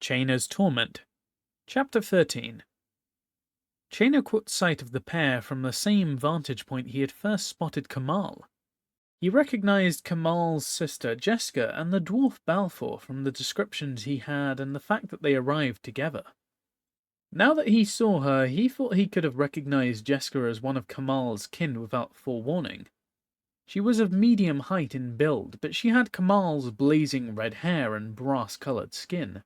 Chaina's Torment. Chapter 13. Chaina caught sight of the pair from the same vantage point he had first spotted Kamal. He recognized Kamal's sister Jeska and the dwarf Balfour from the descriptions he had and the fact that they arrived together. Now that he saw her, he thought he could have recognized Jeska as one of Kamal's kin without forewarning. She was of medium height in build, but she had Kamal's blazing red hair and brass-colored skin.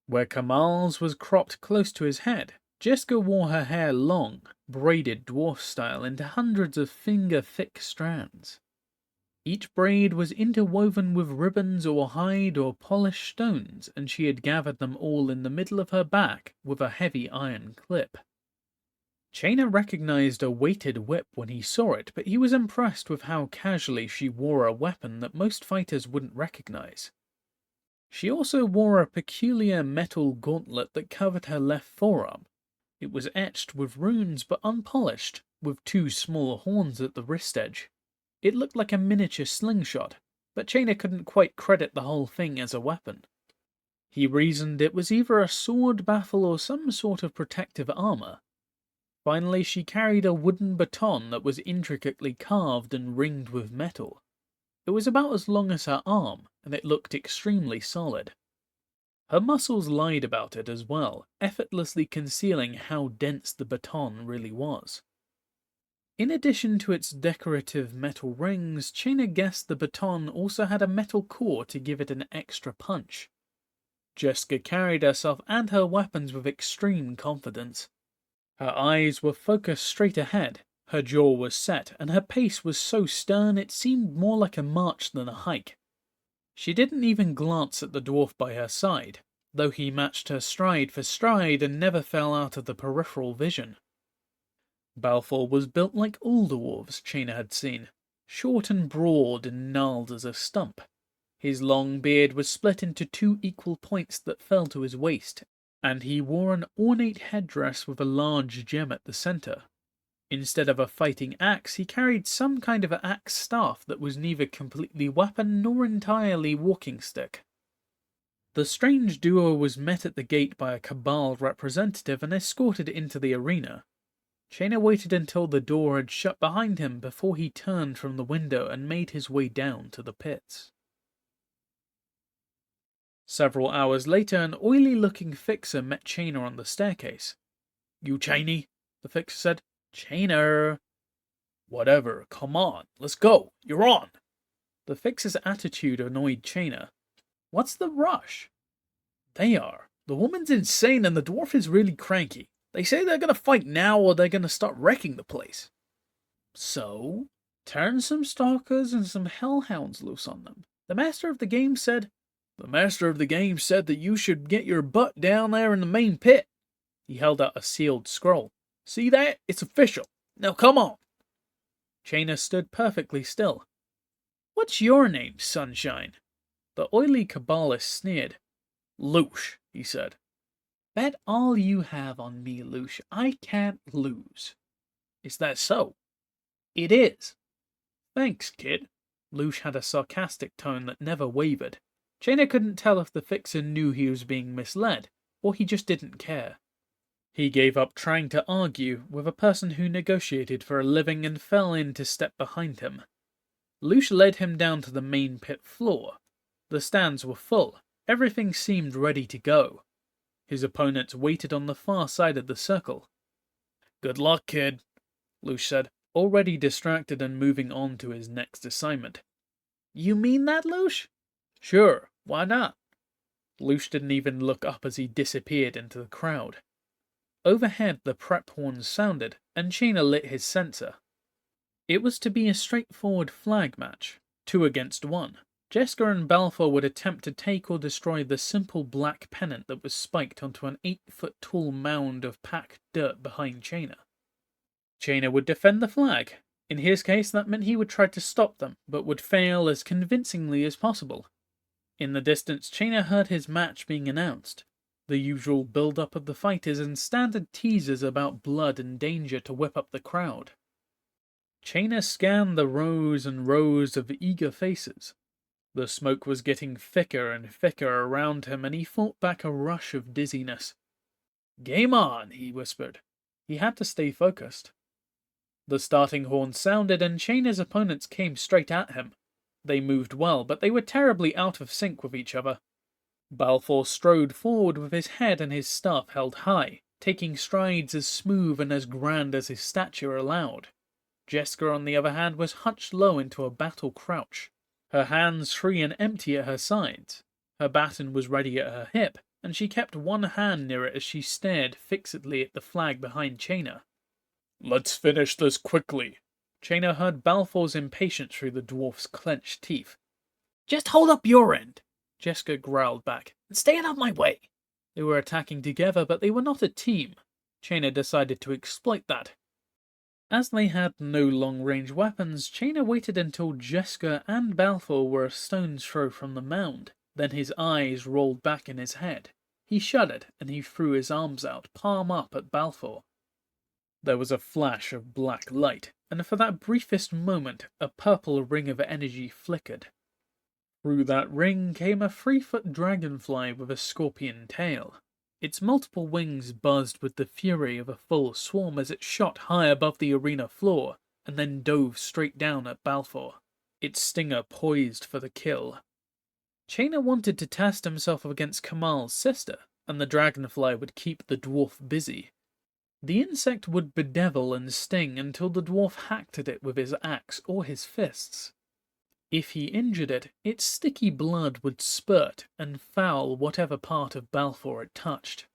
Where Kamal's was cropped close to his head, Jeska wore her hair long, braided dwarf style into hundreds of finger-thick strands. Each braid was interwoven with ribbons or hide or polished stones, and she had gathered them all in the middle of her back with a heavy iron clip. Chaina recognized a weighted whip when he saw it, but he was impressed with how casually she wore a weapon that most fighters wouldn't recognize. She also wore a peculiar metal gauntlet that covered her left forearm. It was etched with runes but unpolished, with two small horns at the wrist edge. It looked like a miniature slingshot, but Chaina couldn't quite credit the whole thing as a weapon. He reasoned it was either a sword baffle or some sort of protective armor. Finally, she carried a wooden baton that was intricately carved and ringed with metal. It was about as long as her arm, and it looked extremely solid. Her muscles lied about it as well, effortlessly concealing how dense the baton really was. In addition to its decorative metal rings, Chaina guessed the baton also had a metal core to give it an extra punch. Jeska carried herself and her weapons with extreme confidence. Her eyes were focused straight ahead, her jaw was set, and her pace was so stern it seemed more like a march than a hike. She didn't even glance at the dwarf by her side, though he matched her stride for stride and never fell out of the peripheral vision. Balfour was built like all dwarves Chaina had seen, short and broad and gnarled as a stump. His long beard was split into two equal points that fell to his waist, and he wore an ornate headdress with a large gem at the center. Instead of a fighting axe, he carried some kind of axe staff that was neither completely weapon nor entirely walking stick. The strange duo was met at the gate by a Cabal representative and escorted into the arena. Chaina waited until the door had shut behind him before he turned from the window and made his way down to the pits. Several hours later, an oily-looking fixer met Chaina on the staircase. "You Chainy?" the fixer said. "Chainer." "Whatever, come on, let's go, you're on." The fixer's attitude annoyed Chaina. "What's the rush?" "They are. The woman's insane and the dwarf is really cranky. They say they're gonna fight now or they're gonna start wrecking the place." "So, turn some stalkers and some hellhounds loose on them. The master of the game said..." "The master of the game said that you should get your butt down there in the main pit." He held out a sealed scroll. "See that? It's official. Now come on." Chaina stood perfectly still. "What's your name, Sunshine?" The oily Cabalist sneered. "Loosh," he said. "Bet all you have on me, Loosh. I can't lose." "Is that so?" "It is." "Thanks, kid." Loosh had a sarcastic tone that never wavered. Chaina couldn't tell if the fixer knew he was being misled, or he just didn't care. He gave up trying to argue with a person who negotiated for a living and fell in to step behind him. Loosh led him down to the main pit floor. The stands were full. Everything seemed ready to go. His opponents waited on the far side of the circle. "Good luck, kid," Loosh said, already distracted and moving on to his next assignment. "You mean that, Loosh?" "Sure, why not?" Loosh didn't even look up as he disappeared into the crowd. Overhead, the prep horns sounded, and Chaina lit his sensor. It was to be a straightforward flag match, 2 against 1. Jeska and Balfour would attempt to take or destroy the simple black pennant that was spiked onto an 8-foot-tall mound of packed dirt behind Chaina. Chaina would defend the flag. In his case, that meant he would try to stop them, but would fail as convincingly as possible. In the distance, Chaina heard his match being announced. The usual build-up of the fighters and standard teasers about blood and danger to whip up the crowd. Chaina scanned the rows and rows of eager faces. The smoke was getting thicker and thicker around him, and he fought back a rush of dizziness. "Game on," he whispered. He had to stay focused. The starting horn sounded, and Chaina's opponents came straight at him. They moved well, but they were terribly out of sync with each other. Balfour strode forward with his head and his staff held high, taking strides as smooth and as grand as his stature allowed. Jeska, on the other hand, was hunched low into a battle crouch, her hands free and empty at her sides. Her baton was ready at her hip, and she kept one hand near it as she stared fixedly at the flag behind Chaina. "Let's finish this quickly." Chaina heard Balfour's impatience through the dwarf's clenched teeth. "Just hold up your end," Jeska growled back, "and stay out of my way." They were attacking together, but they were not a team. Chaina decided to exploit that. As they had no long-range weapons, Chaina waited until Jeska and Balfour were a stone's throw from the mound. Then his eyes rolled back in his head. He shuddered, and he threw his arms out, palm up, at Balfour. There was a flash of black light, and for that briefest moment, a purple ring of energy flickered. Through that ring came a 3-foot dragonfly with a scorpion tail. Its multiple wings buzzed with the fury of a full swarm as it shot high above the arena floor, and then dove straight down at Balfour, its stinger poised for the kill. Chaina wanted to test himself against Kamal's sister, and the dragonfly would keep the dwarf busy. The insect would bedevil and sting until the dwarf hacked at it with his axe or his fists. If he injured it, its sticky blood would spurt and foul whatever part of Balfour it touched.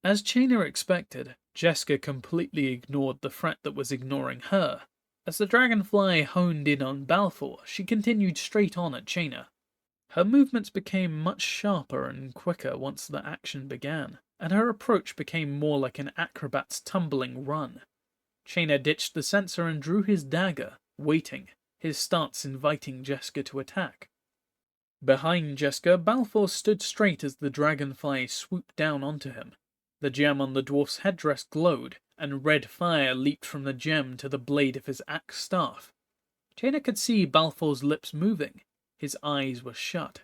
As Chaina expected, Jeska completely ignored the threat that was ignoring her. As the dragonfly honed in on Balfour, she continued straight on at Chaina. Her movements became much sharper and quicker once the action began, and her approach became more like an acrobat's tumbling run. Chaina ditched the sensor and drew his dagger, waiting, his stance inviting Jeska to attack. Behind Jeska, Balfour stood straight as the dragonfly swooped down onto him. The gem on the dwarf's headdress glowed, and red fire leaped from the gem to the blade of his axe staff. Chaina could see Balfour's lips moving. His eyes were shut.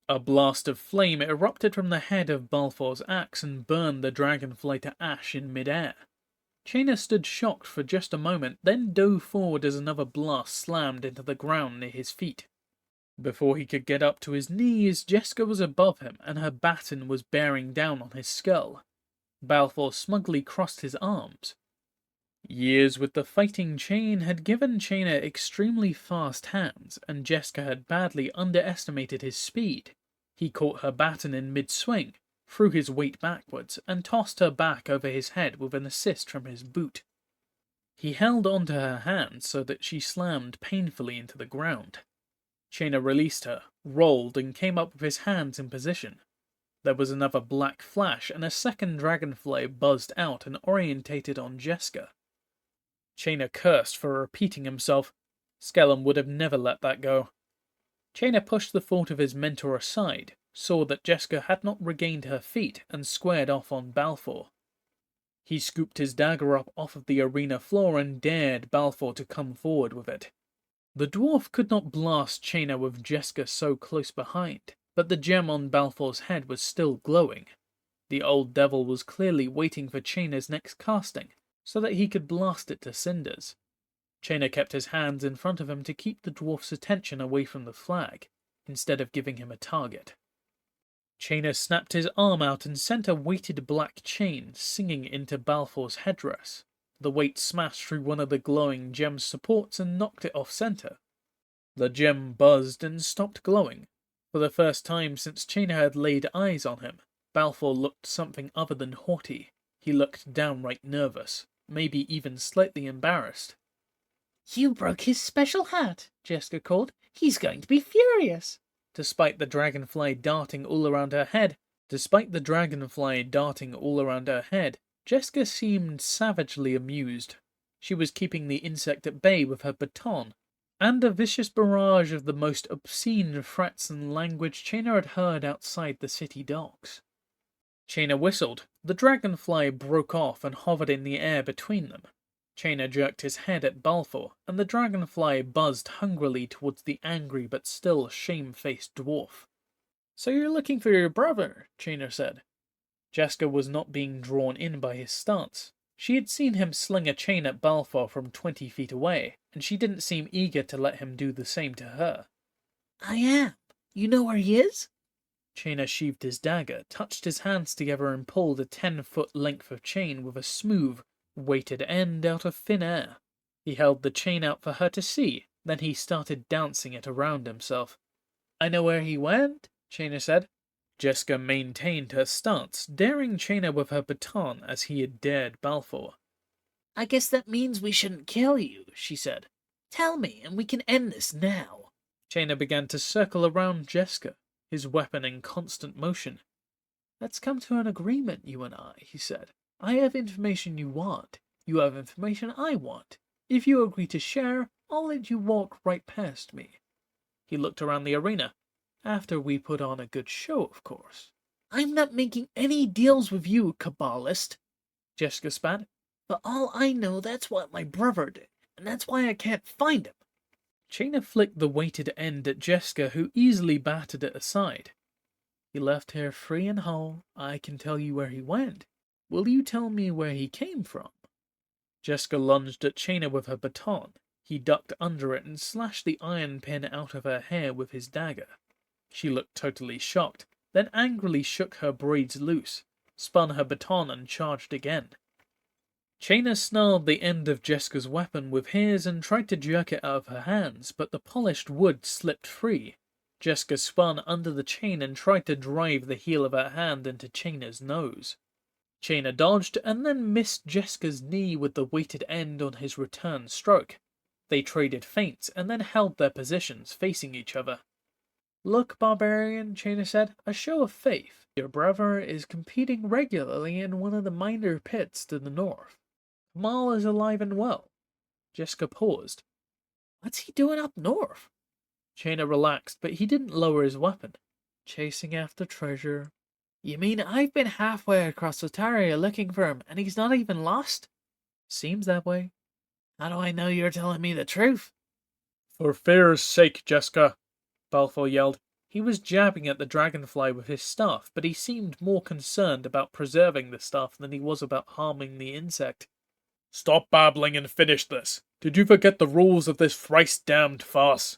A blast of flame erupted from the head of Balfour's axe and burned the dragonfly to ash in midair. Chaina stood shocked for just a moment, then dove forward as another blast slammed into the ground near his feet. Before he could get up to his knees, Jeska was above him, and her baton was bearing down on his skull. Balfour smugly crossed his arms. Years with the fighting chain had given Chaina extremely fast hands, and Jeska had badly underestimated his speed. He caught her baton in mid-swing, threw his weight backwards, and tossed her back over his head with an assist from his boot. He held onto her hand so that she slammed painfully into the ground. Chaina released her, rolled, and came up with his hands in position. There was another black flash, and a second dragonfly buzzed out and orientated on Jeska. Chaina cursed for repeating himself. Skellum would have never let that go. Chaina pushed the thought of his mentor aside, saw that Jeska had not regained her feet, and squared off on Balfour. He scooped his dagger up off of the arena floor and dared Balfour to come forward with it. The dwarf could not blast Chaina with Jeska so close behind, but the gem on Balfour's head was still glowing. The old devil was clearly waiting for Chaina's next casting, so that he could blast it to cinders. Chaina kept his hands in front of him to keep the dwarf's attention away from the flag, instead of giving him a target. Chaina snapped his arm out and sent a weighted black chain singing into Balfour's headdress. The weight smashed through one of the glowing gem's supports and knocked it off center. The gem buzzed and stopped glowing. For the first time since Chaina had laid eyes on him, Balfour looked something other than haughty. He looked downright nervous, maybe even slightly embarrassed. "You broke his special hat," Jeska called. "He's going to be furious." Despite the dragonfly darting all around her head, Jeska seemed savagely amused. She was keeping the insect at bay with her baton, and a vicious barrage of the most obscene threats and language Chaina had heard outside the city docks. Chaina whistled. The dragonfly broke off and hovered in the air between them. Chaina jerked his head at Balfour, and the dragonfly buzzed hungrily towards the angry but still shame-faced dwarf. "So you're looking for your brother," Chaina said. Jeska was not being drawn in by his stance. She had seen him sling a chain at Balfour from 20 feet away, and she didn't seem eager to let him do the same to her. "I am. You know where he is?" Chaina sheathed his dagger, touched his hands together, and pulled a 10-foot length of chain with a smooth, weighted end out of thin air. He held the chain out for her to see, then he started dancing it around himself. "I know where he went," Chaina said. Jeska maintained her stance, daring Chaina with her baton as he had dared Balfour. "I guess that means we shouldn't kill you," she said. "Tell me, and we can end this now." Chaina began to circle around Jeska, his weapon in constant motion. "Let's come to an agreement, you and I," he said. "I have information you want. You have information I want. If you agree to share, I'll let you walk right past me." He looked around the arena. "After we put on a good show, of course." "I'm not making any deals with you, Kabbalist," Jeska spat. "For all I know, that's what my brother did, and that's why I can't find him." Chaina flicked the weighted end at Jeska, who easily batted it aside. "He left here free and whole. I can tell you where he went. Will you tell me where he came from?" Jeska lunged at Chaina with her baton. He ducked under it and slashed the iron pin out of her hair with his dagger. She looked totally shocked, then angrily shook her braids loose, spun her baton, and charged again. Chaina snarled the end of Jeska's weapon with his and tried to jerk it out of her hands, but the polished wood slipped free. Jeska spun under the chain and tried to drive the heel of her hand into Chaina's nose. Chaina dodged and then missed Jeska's knee with the weighted end on his return stroke. They traded feints and then held their positions, facing each other. "Look, barbarian," Chaina said, "a show of faith. Your brother is competing regularly in one of the minor pits to the north. Kamal is alive and well." Jeska paused. "What's he doing up north?" Chaina relaxed, but he didn't lower his weapon. "Chasing after treasure." "You mean I've been halfway across Otaria looking for him, and he's not even lost?" "Seems that way." "How do I know you're telling me the truth?" "For fear's sake, Jeska!" Balfour yelled. He was jabbing at the dragonfly with his staff, but he seemed more concerned about preserving the staff than he was about harming the insect. "Stop babbling and finish this. Did you forget the rules of this thrice-damned farce?"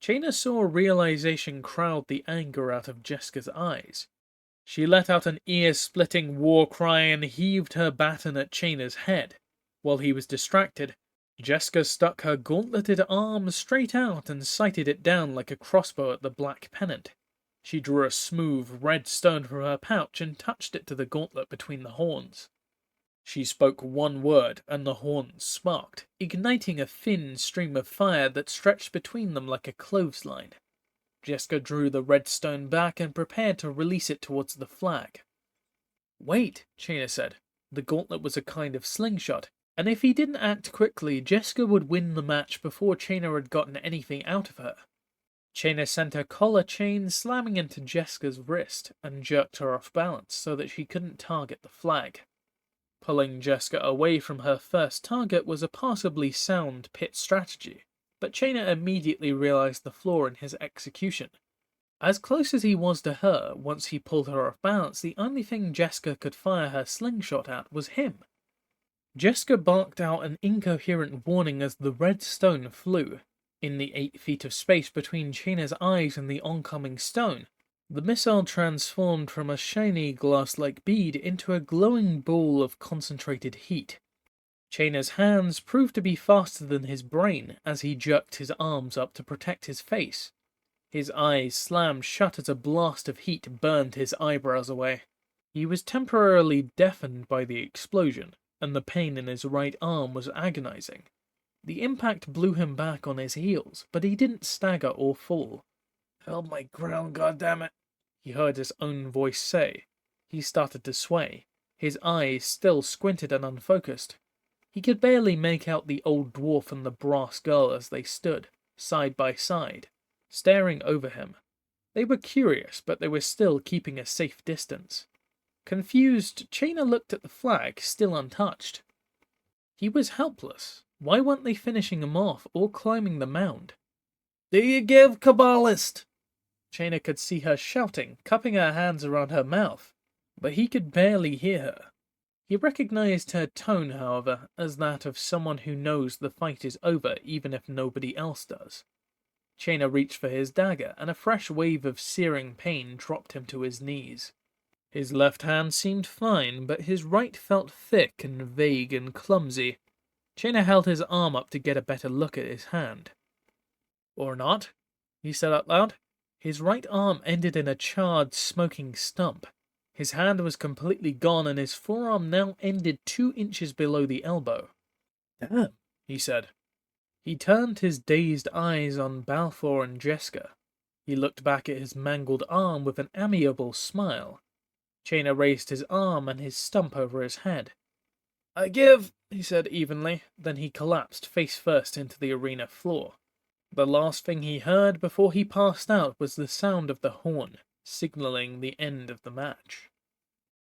Chaina saw realization crowd the anger out of Jeska's eyes. She let out an ear-splitting war cry and heaved her baton at Chaina's head. While he was distracted, Jeska stuck her gauntleted arm straight out and sighted it down like a crossbow at the black pennant. She drew a smooth red stone from her pouch and touched it to the gauntlet between the horns. She spoke one word, and the horns sparked, igniting a thin stream of fire that stretched between them like a clothesline. Jeska drew the red stone back and prepared to release it towards the flag. "Wait," Chaina said. The gauntlet was a kind of slingshot, and if he didn't act quickly, Jeska would win the match before Chaina had gotten anything out of her. Chaina sent her collar chain slamming into Jeska's wrist and jerked her off balance so that she couldn't target the flag. Pulling Jeska away from her first target was a possibly sound pit strategy, but Chaina immediately realized the flaw in his execution. As close as he was to her, once he pulled her off balance, the only thing Jeska could fire her slingshot at was him. Jeska barked out an incoherent warning as the red stone flew. In the 8 feet of space between Chaina's eyes and the oncoming stone, the missile transformed from a shiny glass-like bead into a glowing ball of concentrated heat. Chaina's hands proved to be faster than his brain as he jerked his arms up to protect his face. His eyes slammed shut as a blast of heat burned his eyebrows away. He was temporarily deafened by the explosion, and the pain in his right arm was agonizing. The impact blew him back on his heels, but he didn't stagger or fall. "Held my ground, goddammit," he heard his own voice say. He started to sway, his eyes still squinted and unfocused. He could barely make out the old dwarf and the brass girl as they stood, side by side, staring over him. They were curious, but they were still keeping a safe distance. Confused, Chaina looked at the flag, still untouched. He was helpless. Why weren't they finishing him off or climbing the mound? Do you give, Kabbalist? Jaina could see her shouting, cupping her hands around her mouth, but he could barely hear her. He recognized her tone, however, as that of someone who knows the fight is over even if nobody else does. Jaina reached for his dagger, and a fresh wave of searing pain dropped him to his knees. His left hand seemed fine, but his right felt thick and vague and clumsy. Jaina held his arm up to get a better look at his hand. Or not, he said out loud. His right arm ended in a charred, smoking stump. His hand was completely gone, and his forearm now ended 2 inches below the elbow. Damn, he said. He turned his dazed eyes on Balfour and Jeska. He looked back at his mangled arm with an amiable smile. Jaina raised his arm and his stump over his head. I give, he said evenly, then he collapsed face first into the arena floor. The last thing he heard before he passed out was the sound of the horn, signaling the end of the match.